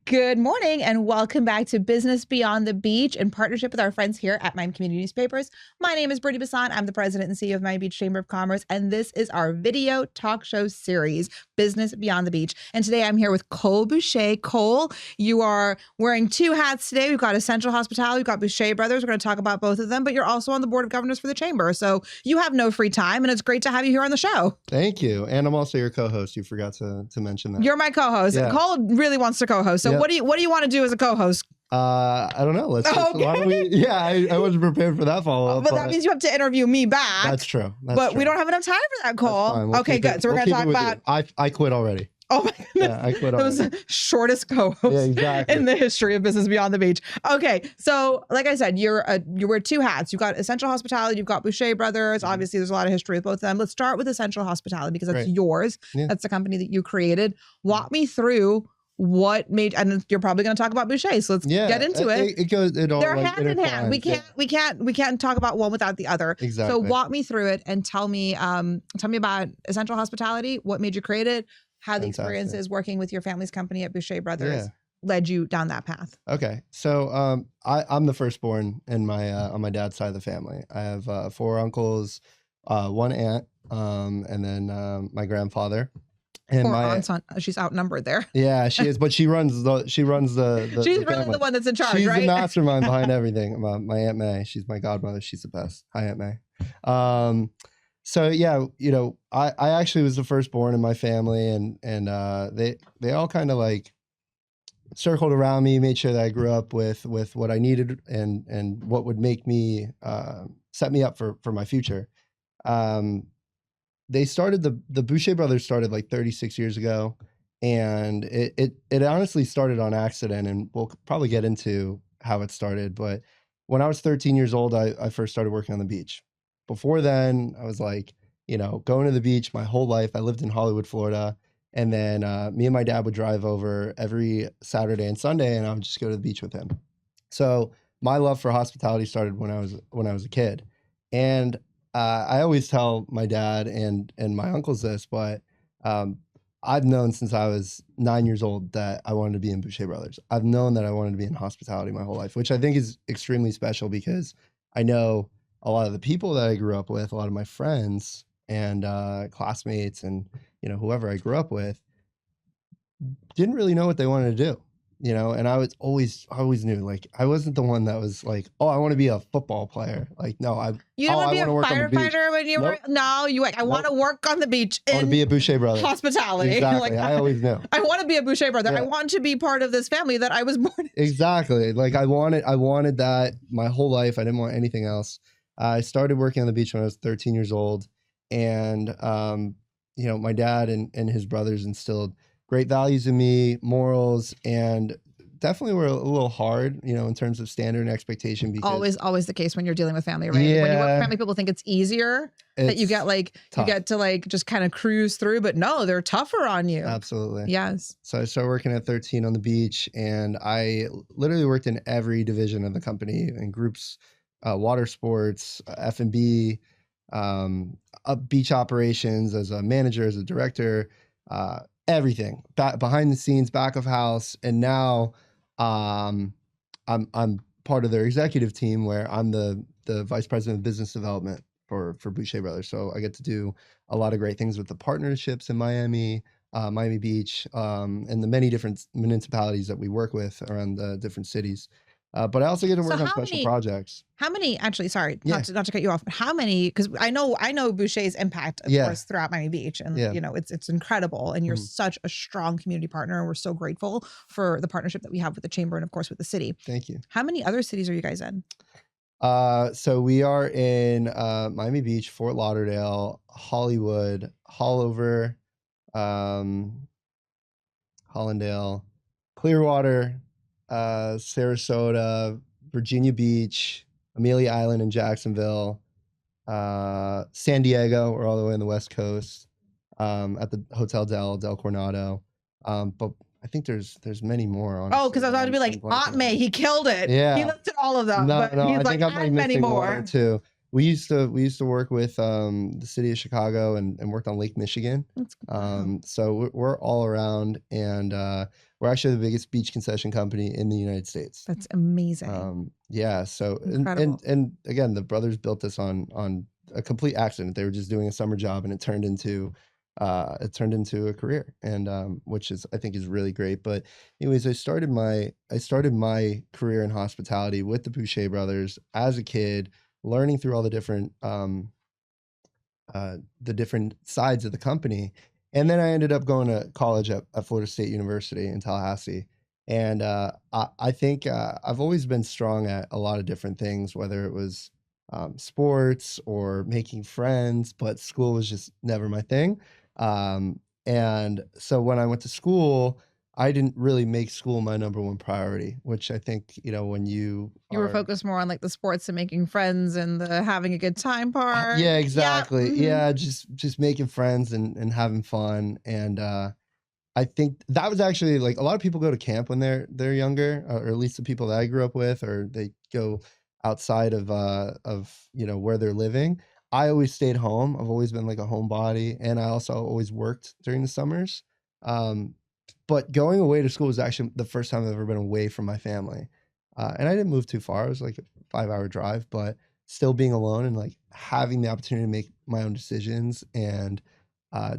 Good morning and welcome back to Business Beyond the Beach in partnership with our friends here at Miami Community Newspapers. My name is Brittnie Bassant. I'm the president and CEO of Miami Beach Chamber of Commerce, and this is our video talk show series, Business Beyond the Beach. And today I'm here with Cole Boucher. Cole, you are wearing two hats today. We've got Essential Hospitality, we've got Boucher Brothers. We're going to talk about both of them, but you're also on the board of governors for the chamber. So you have no free time, and it's great to have you here on the show. Thank you. And I'm also your co-host. You forgot to mention that. You're my co-host. Yeah. Cole really wants to co-host. So what do you want to do as a co-host? I don't know. Why don't we, I wasn't prepared for that follow-up. But that means you have to interview me back. That's true. We don't have enough time for that, Cole. Okay, good. So we're going to talk about... I quit already. Oh my goodness. Yeah, I quit already. That was the shortest co-host in the history of Business Beyond the Beach. Okay, so like I said, you wear two hats. You've got Essential Hospitality, you've got Boucher Brothers. Obviously, there's a lot of history with both of them. Let's start with Essential Hospitality because that's yours. Yeah. That's the company that you created. Walk me through what made, and you're probably going to talk about Boucher, so let's get into it. They're hand in hand. We can't talk about one without the other. Exactly. So walk me through it and tell me about Essential Hospitality. What made you create it? How the experiences working with your family's company at Buché Brothers led you down that path. Okay, so I'm the firstborn in my on my dad's side of the family. I have 4 uncles, 1 aunt, and then my grandfather. And poor aunt's she's outnumbered there. Yeah, she is, but she runs the she's really family. The one that's in charge. She's right? the mastermind behind everything. My Aunt May, she's my godmother. She's the best. Hi, Aunt May. So yeah, I actually was the firstborn in my family, and they all kind of like circled around me, made sure that I grew up with what I needed and what would make me set me up for my future. They started the Boucher Brothers started like 36 years ago, and it honestly started on accident, and we'll probably get into how it started. But when I was 13 years old, I first started working on the beach. Before then, I was like, going to the beach my whole life. I lived in Hollywood, Florida. And then me and my dad would drive over every Saturday and Sunday, and I would just go to the beach with him. So my love for hospitality started when I was a kid. And I always tell my dad and my uncles this, but I've known since I was 9 years old that I wanted to be in Buché Brothers. I've known that I wanted to be in hospitality my whole life, which I think is extremely special because I know a lot of the people that I grew up with, a lot of my friends and classmates and, whoever I grew up with didn't really know what they wanted to do, and I always knew, like, I wasn't the one that was like, oh, I want to be a football player. Like, no, you didn't want to be a firefighter when you were, no, you like, I want to work on the beach. I want to be a Boucher Brother. Hospitality. Exactly. Like, I always knew. I want to be a Boucher Brother. Yeah. I want to be part of this family that I was born in. Exactly. Like I wanted that my whole life. I didn't want anything else. I started working on the beach when I was 13 years old, and my dad and his brothers instilled great values in me, morals, and definitely were a little hard, in terms of standard and expectation. Because always the case when you're dealing with family, right? Yeah, when you work with family, people think it's easier, that you get to just kind of cruise through, but no, they're tougher on you. Absolutely. Yes. So I started working at 13 on the beach, and I literally worked in every division of the company, in groups, water sports, F&B, beach operations, as a manager, as a director, everything, behind the scenes, back of house. And now I'm part of their executive team, where I'm the vice president of business development for Buché Brothers. So I get to do a lot of great things with the partnerships in Miami, Miami Beach, and the many different municipalities that we work with around the different cities. But I also get to work on special projects. How many, actually, sorry, not to cut you off, but how many, because I know Boucher's impact, of course, throughout Miami Beach. And, it's incredible. And you're such a strong community partner. And we're so grateful for the partnership that we have with the chamber and, of course, with the city. Thank you. How many other cities are you guys in? So we are in Miami Beach, Fort Lauderdale, Hollywood, Hollover, Hollandale, Clearwater, Sarasota, Virginia Beach, Amelia Island in Jacksonville, San Diego, we're all the way on the West Coast, at the Hotel Del Coronado. But I think there's many more, honestly. Oh, because I was about to be like, Aunt May, he killed it. Yeah. He listed all of them, No, but he's I think I might be missing one or two. we used to work with the city of Chicago and worked on Lake Michigan. That's wow. So we're all around, and we're actually the biggest beach concession company in the United States. That's amazing. Yeah. So Incredible. and again, the brothers built this on a complete accident. They were just doing a summer job, and it turned into a career, and which is I think is really great. But anyways, I started my career in hospitality with the Boucher Brothers as a kid, learning through all the different sides of the company. And then I ended up going to college at Florida State University in Tallahassee. And I think I've always been strong at a lot of different things, whether it was sports or making friends, but school was just never my thing. And so when I went to school, I didn't really make school my number one priority, which I think, when you You were are. focused more on like the sports and making friends and the having a good time part. Yeah, Yeah. exactly. Mhm. Yeah, just making friends and having fun. And I think that was actually like a lot of people go to camp when they're younger, or at least the people that I grew up with, or they go outside of where they're living. I always stayed home. I've always been like a homebody, and I also always worked during the summers. Um, but going away to school was actually the first time I've ever been away from my family. And I didn't move too far. It was like a 5-hour drive, but still being alone and like having the opportunity to make my own decisions and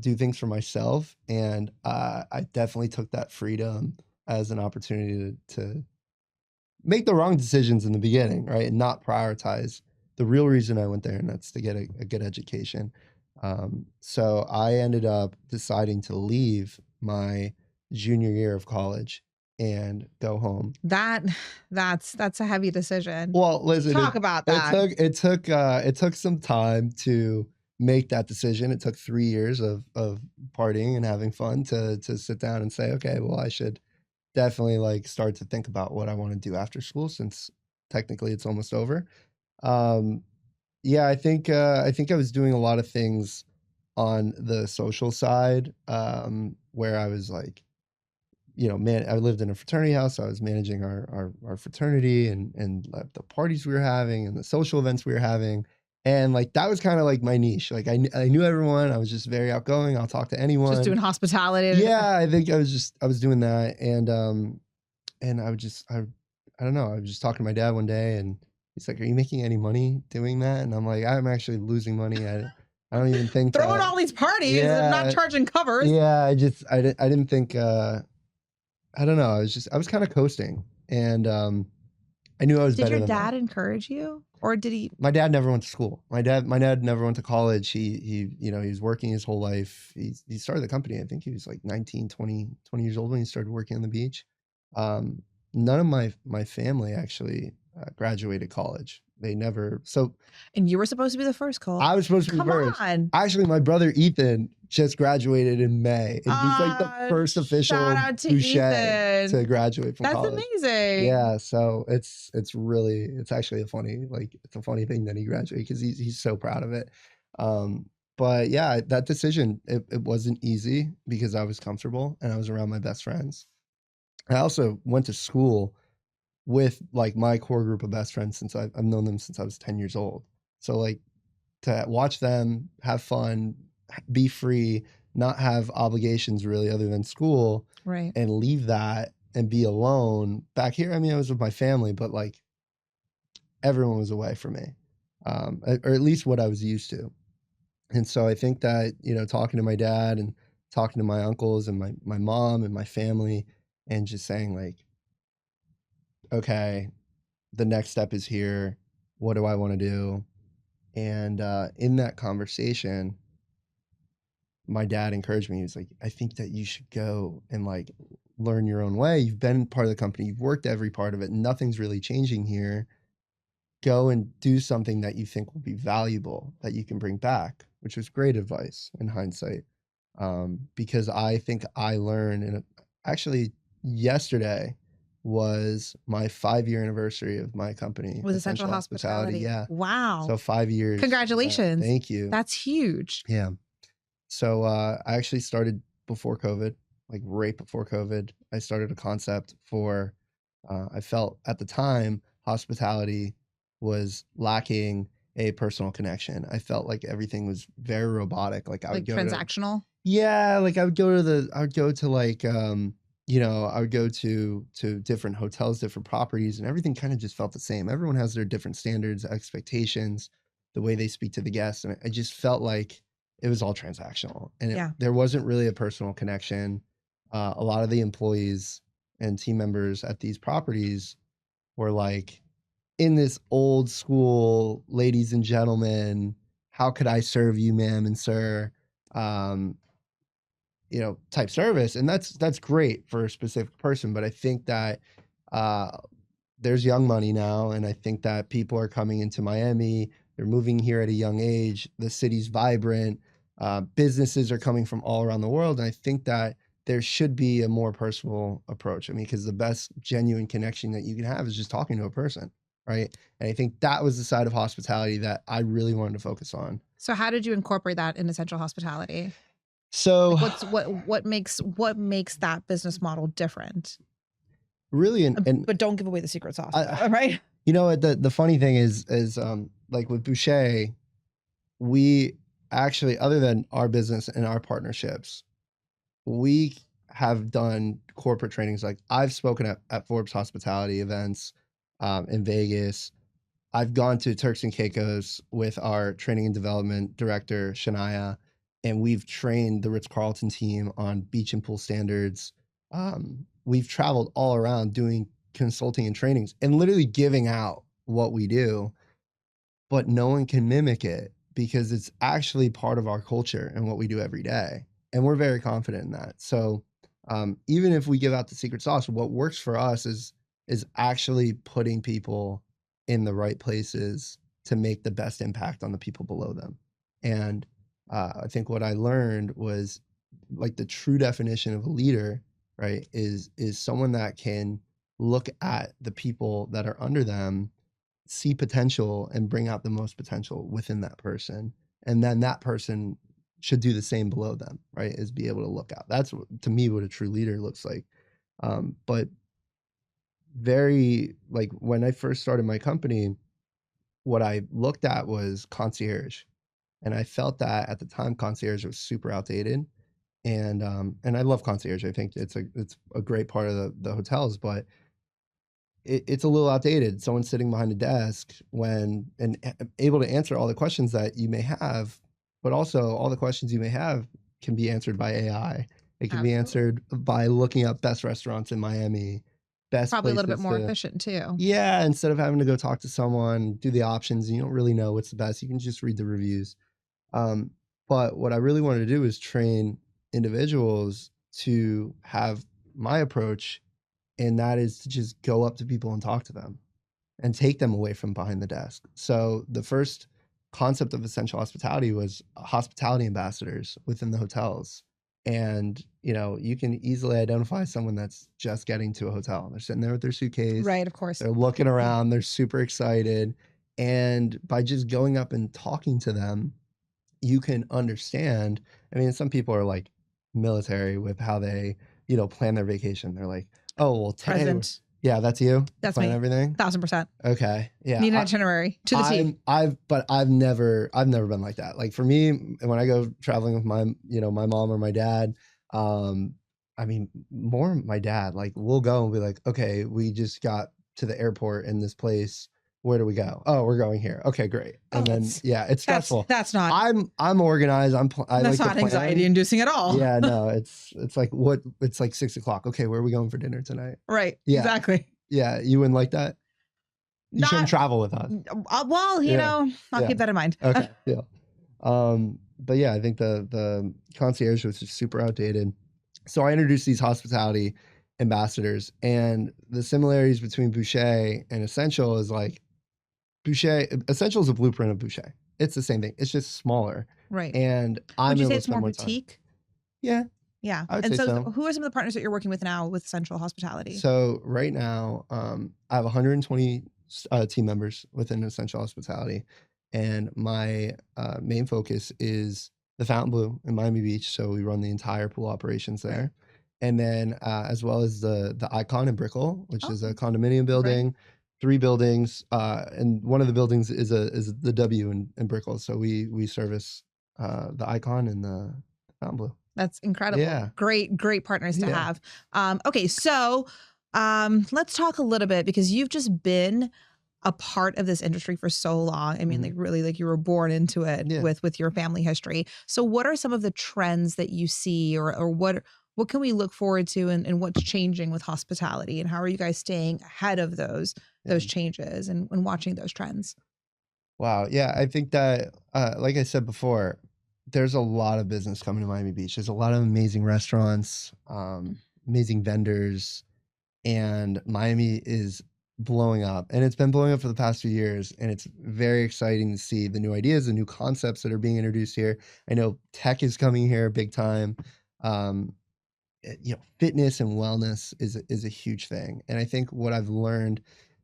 do things for myself. And I definitely took that freedom as an opportunity to make the wrong decisions in the beginning, right? And not prioritize the real reason I went there, and that's to get a good education. So I ended up deciding to leave my junior year of college and go home. That's a heavy decision. Well, listen, Talk about it that. took some time to make that decision. It took 3 years of partying and having fun to sit down and say, okay, well, I should definitely like start to think about what I want to do after school, since technically it's almost over. Um, yeah, I think I was doing a lot of things on the social side, where I was like, man, I lived in a fraternity house. So I was managing our fraternity and like the parties we were having and the social events we were having. And like that was kind of like my niche. Like I knew everyone. I was just very outgoing. I'll talk to Just anyone. doing hospitality. Yeah, I think I was doing that. And I don't know. I was just talking to my dad one day, and he's like, "Are you making any money doing that?" And I'm like, "I'm actually losing money. I don't even think Throwing all these parties and not yeah, charging covers. yeah. I didn't think I don't know. I was kind of coasting, and I knew I was Did better your than that. dad encourage you? Or did he? My dad never went to school. My dad never went to college. He was working his whole life. He started the company. I think he was like 19, 20 years old when he started working on the beach. Um, None of my family actually graduated college. They never. So And you were supposed to be the first, Cole. I was supposed to be Come first. on. Actually, my brother Ethan just graduated in May, and he's like the first official Shout out to Boucher Ethan. to graduate from That's college. amazing. Yeah, so it's actually it's a funny thing that he graduated, because he's so proud of it. But yeah, that decision, it wasn't easy because I was comfortable and I was around my best friends. I also went to school with like my core group of best friends since I've known them since I was 10 years old. So like to watch them have fun, be free, not have obligations really other than school, Right. and leave that and be alone back here. I mean, I was with my family, but like everyone was away from me, or at least what I was used to. And so I think that, talking to my dad and talking to my uncles and my mom and my family, and just saying like, okay, the next step is here. What do I want to do? And in that conversation, my dad encouraged me. He was like, I think that you should go and like learn your own way. You've been part of the company, you've worked every part of it. Nothing's really changing here. Go and do something that you think will be valuable that you can bring back, which was great advice in hindsight. Because I think I learned, and actually yesterday was my 5-year anniversary of my company, Was Essential Hospitality. Yeah. Wow. So 5 years. Congratulations. Thank you. That's huge. Yeah. So I actually started before COVID, like right before COVID. I started a concept I felt at the time hospitality was lacking a personal connection. I felt like everything was very robotic. Like I Like would go to, transactional. yeah, like I would go to like, I would go to different hotels, different properties, and everything kind of just felt the same. Everyone has their different standards, expectations, the way they speak to the guests, and I just felt like it was all transactional, and Yeah. there wasn't really a personal connection. A lot of the employees and team members at these properties were like in this old school, ladies and gentlemen, how could I serve you, ma'am and sir? Um, type service, and that's great for a specific person. But I think that uh, there's young money now, and I think that people are coming into Miami. They're moving here at a young age. The city's vibrant. Businesses are coming from all around the world, and I think that there should be a more personal approach. I mean, because the best genuine connection that you can have is just talking to a person, right? And I think that was the side of hospitality that I really wanted to focus on. So how did you incorporate that in essential hospitality? So Like what makes that business model different? really, and But don't give away the secret sauce, I, right? you know what, the funny thing is like with Boucher, we actually, other than our business and our partnerships, we have done corporate trainings. Like I've spoken at Forbes hospitality events in Vegas. I've gone to Turks and Caicos with our training and development director, Shania, and we've trained the Ritz-Carlton team on beach and pool standards. We've traveled all around doing consulting and trainings and literally giving out what we do, but no one can mimic it because it's actually part of our culture and what we do every day. And we're very confident in that. So even if we give out the secret sauce, what works for us is actually putting people in the right places to make the best impact on the people below them. And I think what I learned was like the true definition of a leader, right, is someone that can look at the people that are under them, see potential and bring out the most potential within that person. And then that person should do the same below them, right? Is be able to look out. That's to me what a true leader looks like. But very like when I first started my company, what I looked at was concierge. And I felt that at the time concierge was super outdated. And I love concierge. I think it's a great part of the hotels, but it's a little outdated. Someone sitting behind a desk and able to answer all the questions that you may have, but also all the questions you may have can be answered by AI. It can be answered by looking up best restaurants in Miami, best Probably a little bit places more to, efficient too. yeah, instead of having to go talk to someone, do the options, and you don't really know what's the best. You can just read the reviews. But what I really wanted to do is train individuals to have my approach, and that is to just go up to people and talk to them and take them away from behind the desk. So the first concept of essential hospitality was hospitality ambassadors within the hotels. And, you can easily identify someone that's just getting to a hotel. They're sitting there with their suitcase. Right, of course. They're looking around. They're super excited. And by just going up and talking to them, you can understand. I mean, some people are like military with how they, plan their vacation. They're like, oh, well, today, President. yeah, that's you. That's plan me. everything. 1000%. Okay, yeah. Need an itinerary to the T. I've never been like that. Like for me, when I go traveling with my mom or my dad, I mean, more my dad. Like we'll go and be like, okay, we just got to the airport in this place. Where do we go? Oh, we're going here. Okay, great. And then yeah, it's stressful. That's not. I'm organized. That's not anxiety inducing at all. Yeah, no, it's like it's like 6:00. Okay, where are we going for dinner tonight? Right. Yeah. Exactly. Yeah, you wouldn't like that. You shouldn't travel with us. Well, I'll keep that in mind. Okay. Yeah. But yeah, I think the concierge was just super outdated. So I introduced these hospitality ambassadors, and the similarities between Boucher and Essential is like Essential is a blueprint of Boucher. It's the same thing. It's just smaller. Right. And would you say it's more boutique? Yeah. Yeah. I would say so. Who are some of the partners that you're working with now with Essential Hospitality? So right now, I have 120 team members within Essential Hospitality, and my main focus is the Fontainebleau in Miami Beach. So we run the entire pool operations there. Right. And then as well as the Icon in Brickell, which is a condominium building. Right. 3 buildings, and one of the buildings is the W in Brickell. So we service the Icon and the Fountain Blue. That's incredible. Yeah. Great partners to Yeah. have. Okay, so let's talk a little bit, because you've just been a part of this industry for so long. I mean, like really, like you were born into it Yeah. with your family history. So what are some of the trends that you see, or what can we look forward to, and what's changing with hospitality, and how are you guys staying ahead of those changes and watching those trends? Wow. Yeah. I think that, like I said before, there's a lot of business coming to Miami Beach. There's a lot of amazing restaurants, amazing vendors, and Miami is blowing up. And it's been blowing up for the past few years. And it's very exciting to see the new ideas, the new concepts that are being introduced here. I know tech is coming here big time. Fitness and wellness is a huge thing. And I think what I've learned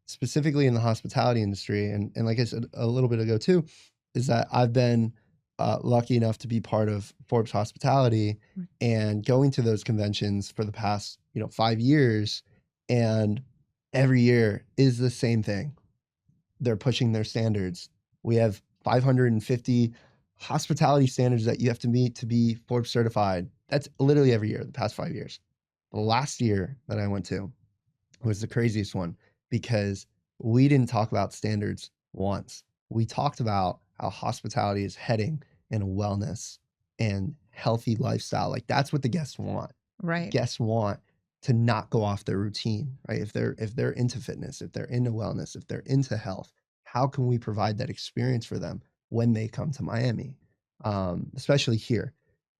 specifically in the hospitality industry, and like I said a little bit ago too, is that I've been lucky enough to be part of Forbes Hospitality and going to those conventions for the past 5 years, and every year is the same thing. They're pushing their standards. We have 550 hospitality standards that you have to meet to be Forbes certified. That's literally every year, the past 5 years. The last year that I went to was the craziest one, because we didn't talk about standards once. We talked about how hospitality is heading in wellness and healthy lifestyle. Like, that's what the guests want. Right. Guests want to not go off their routine, right? If they're into fitness, if they're into wellness, if they're into health, how can we provide that experience for them when they come to Miami, especially here?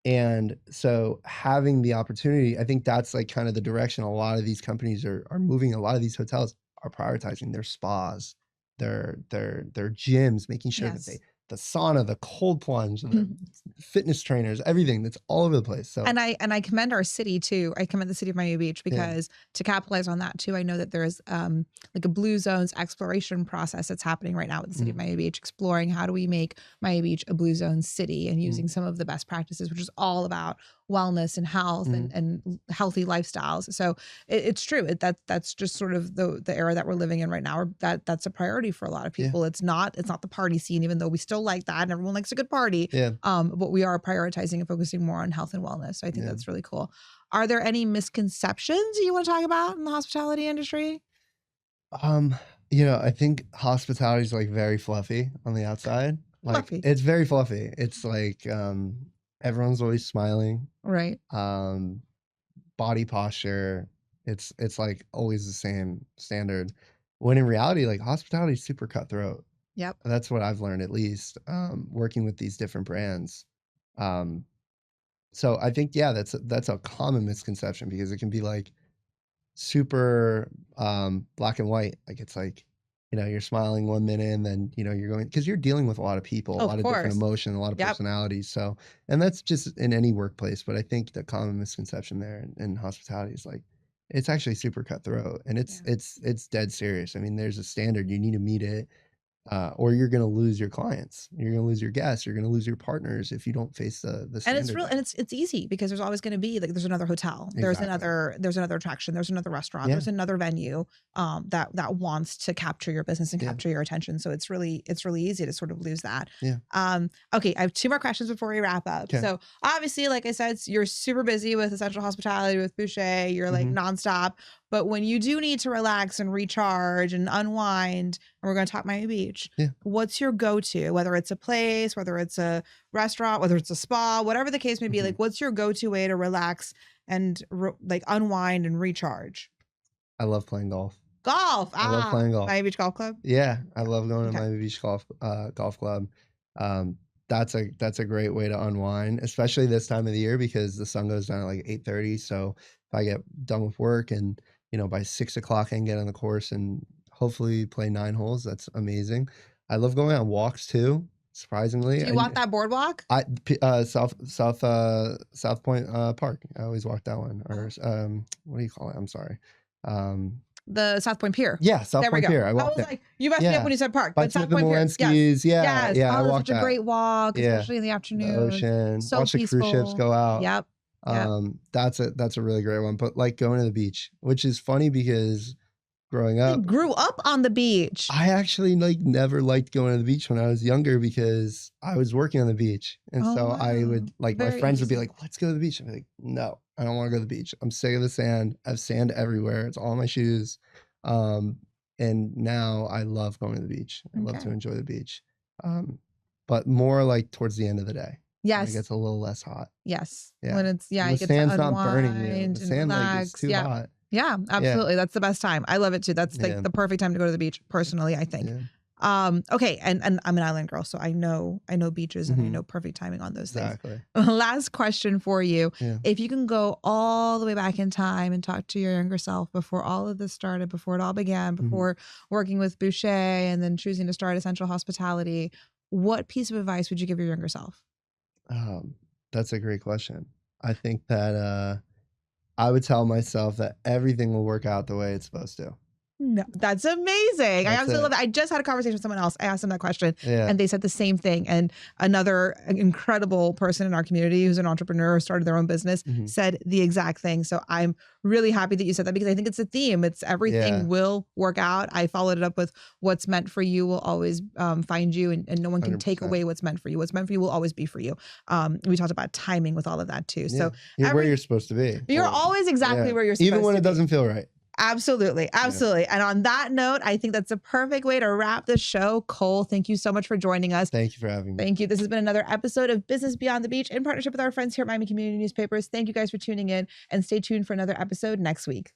And so having the opportunity, I think that's like kind of the direction a lot of these companies are moving. A lot of these hotels are prioritizing their spas, their gyms, making sure that the sauna, the cold plunge, the fitness trainers, everything that's all over the place. So and I commend our city too. I commend the city of Miami Beach, because to capitalize on that too, I know that there is like a Blue Zones exploration process that's happening right now with the city of Miami Beach, exploring how do we make Miami Beach a Blue Zone city, and using some of the best practices, which is all about wellness and health and healthy lifestyles. So it's true. That's just sort of the era that we're living in right now. That's a priority for a lot of people. It's not the party scene, even though we still like that and everyone likes a good party. But we are prioritizing and focusing more on health and wellness. So I think that's really cool. Are there any misconceptions you want to talk about in the hospitality industry? I think hospitality is like very fluffy on the outside. Like, Fluffy. it's very fluffy. It's like everyone's always smiling. Right. Body posture. It's like always the same standard. When in reality, like, hospitality is super cutthroat. Yep. That's what I've learned, at least, working with these different brands. So I think, that's a common misconception, because it can be like super black and white. Like, it's like, you're smiling one minute, and then, you're going, because you're dealing with a lot of people, a lot of different emotions, a lot of personalities. So, and that's just in any workplace. But I think the common misconception there in hospitality is like, it's actually super cutthroat, and it's dead serious. I mean, there's a standard, you need to meet it. Or you're going to lose your clients, you're going to lose your guests, you're going to lose your partners if you don't face the standard. And it's real, and it's easy, because there's always going to be like, there's another hotel, there's another attraction, there's another restaurant, there's another venue that wants to capture your business and capture your attention. So it's really easy to sort of lose that. Okay, I have 2 more questions before we wrap up. So obviously, like I said, you're super busy with Essential Hospitality, with Boucher, you're like nonstop. But when you do need to relax and recharge and unwind, and we're going to talk Miami Beach, what's your go-to? Whether it's a place, whether it's a restaurant, whether it's a spa, whatever the case may be, like, what's your go-to way to relax and like unwind and recharge? I love playing golf. I love playing golf. Miami Beach Golf Club? Yeah, I love going to Miami Beach Golf Club. That's a great way to unwind, especially this time of the year, because the sun goes down at like 8:30. So if I get done with work and by 6 o'clock I can get on the course and hopefully play 9 holes, that's amazing. I love going on walks too, surprisingly. Do you walk that boardwalk? South Point Park. I always walk that one. Or what do you call it? I'm sorry. The South Point Pier. Yeah, South Point Pier. I was like, you messed me up when you said park. But South Point Pier. Yes. Yeah. I walked such a great walk, especially in the afternoon. The ocean. So watch peaceful. The cruise ships go out. Yep. That's a really great one. But like going to the beach, which is funny because growing You up. grew up on the beach. I actually like never liked going to the beach when I was younger because I was working on the beach. And Oh, so I wow. would like my Very friends would be interesting. like, let's go to the beach. I'd be like, no, I don't want to go to the beach. I'm sick of the sand. I have sand everywhere. It's all on my shoes. And now I love going to the beach. I love to Okay. enjoy the beach. But more like towards the end of the day. When it Yes. gets a little less hot. Yes. Yeah. When it's, When you the get to sand's not burning you. unwind The and sand like is relax. too hot. Yeah, absolutely. That's the best time. I love it too. That's like Yeah. the perfect time to go to the beach, personally, I think. Yeah. Okay, and I'm an island girl, so I know beaches and I Mhm. know perfect timing on those things. Exactly. Last question for you. Yeah. If you can go all the way back in time and talk to your younger self before all of this started, before it all began, before working with Boucher and then choosing to start Essential Hospitality, what piece of advice would you give your younger self? That's a great question. I think that I would tell myself that everything will work out the way it's supposed to. No, that's amazing. I That's absolutely it. love it. I just had a conversation with someone else. I asked them that question Yeah. and they said the same thing. And another incredible person in our community who's an entrepreneur who started their own business Mhm. said the exact thing. So I'm really happy that you said that because I think it's a theme. It's everything Yeah. will work out. I followed it up with what's meant for you will always find you and no one can take 100%. away what's meant for you. What's meant for you will always be for you. We talked about timing with all of that too. Yeah. So You're where you're supposed to be. you're Or- always exactly yeah. where you're supposed to be. Even when it doesn't feel right. Absolutely. Absolutely. And on that note, I think that's a perfect way to wrap the show. Cole, thank you so much for joining us. Thank you for having me. Thank you. This has been another episode of Business Beyond the Beach in partnership with our friends here at Miami Community Newspapers. Thank you guys for tuning in and stay tuned for another episode next week.